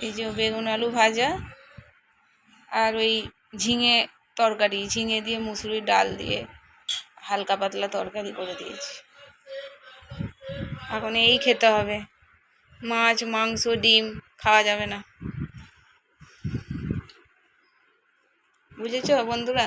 এই যে বেগুন আলু ভাজা আর ওই ঝিঙে তরকারি, ঝিঙে দিয়ে মুসুরির ডাল দিয়ে হালকা পাতলা তরকারি করে দিয়েছি। এখন এই খেতে হবে, মাছ মাংস ডিম খাওয়া যাবে না, বুঝেছো বন্ধুরা?